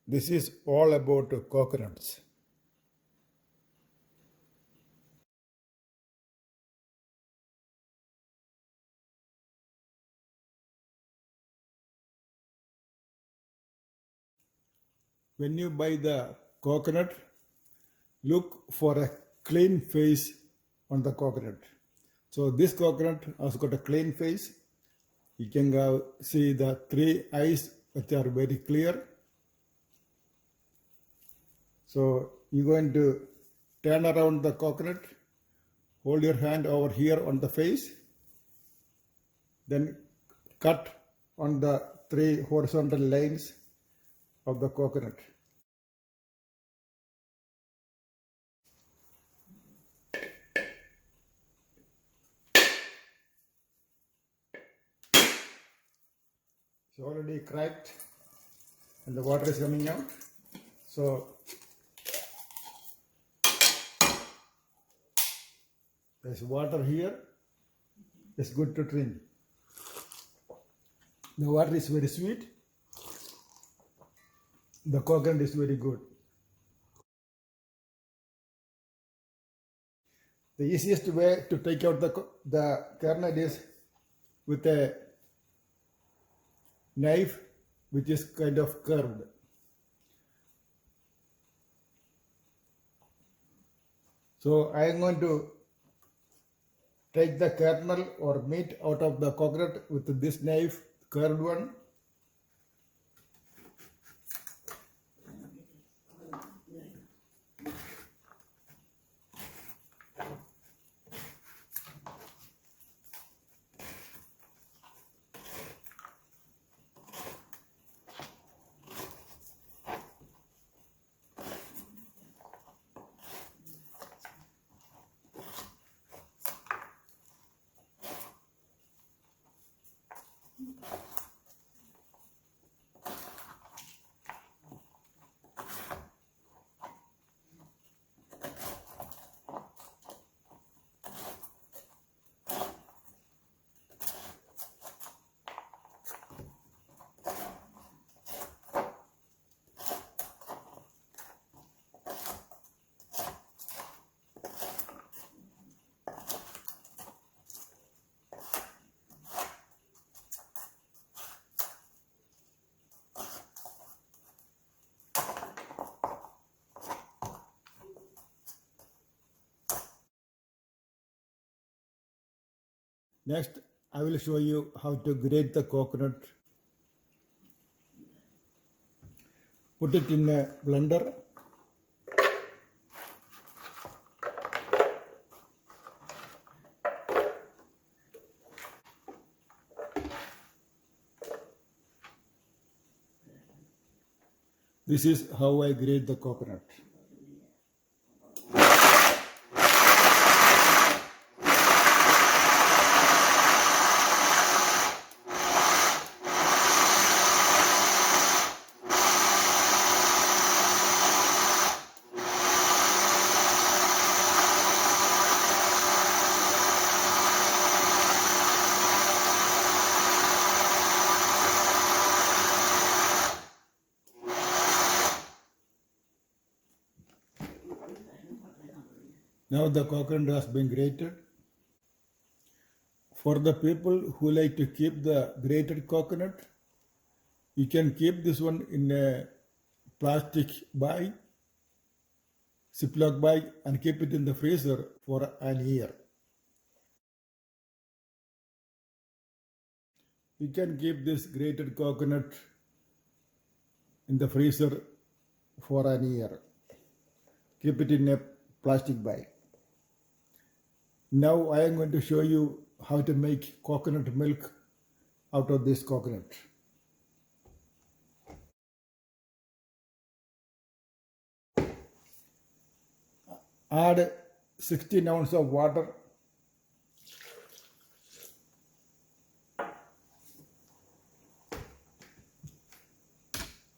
This is all about coconuts. When you buy the coconut, look for a clean face on the coconut. So this coconut has got a clean face. You can see the three eyes which are very clear. So you're going to turn around the coconut, hold your hand over here on the face, then cut on the three horizontal lines of the coconut. It's already cracked and the water is coming out. So there's water here. It's good to drink. The water is very sweet. The coconut is very good. The easiest way to take out the kernel is with a knife which is kind of curved. So I am going to take the kernel or meat out of the coconut with this knife, curved one. Next, I will show you how to grate the coconut. Put it in a blender. This is how I grate the coconut. Now the coconut has been grated. For the people who like to keep the grated coconut, you can keep this one in a plastic bag, Ziploc bag, and keep it in the freezer for an year. You can keep this grated coconut in the freezer for an year. Keep it in a plastic bag. Now I am going to show you how to make coconut milk out of this coconut. Add 16 ounces of water.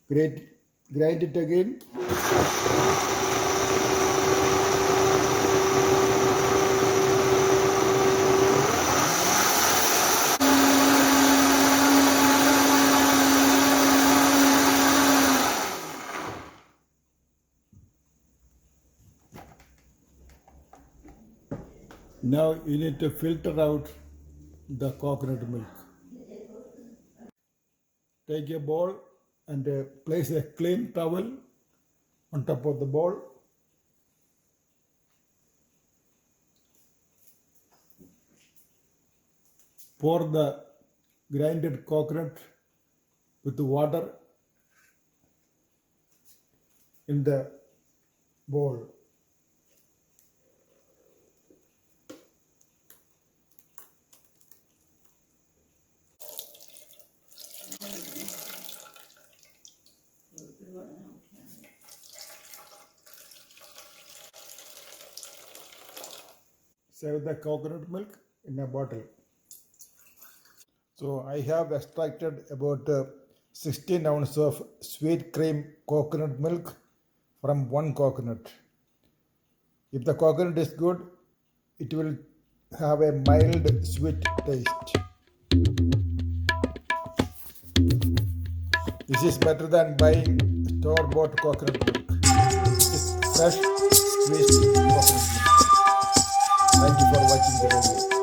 Grind it again. Now you need to filter out the coconut milk. Take a bowl and place a clean towel on top of the bowl. Pour the grinded coconut with the water in the bowl. Save the coconut milk in a bottle. So I have extracted about 16 ounces of sweet cream coconut milk from one coconut. If the coconut is good, it will have a mild sweet taste. This is better than buying store-bought coconut milk. It is fresh, squeezed coconut milk. Thank you for watching the video.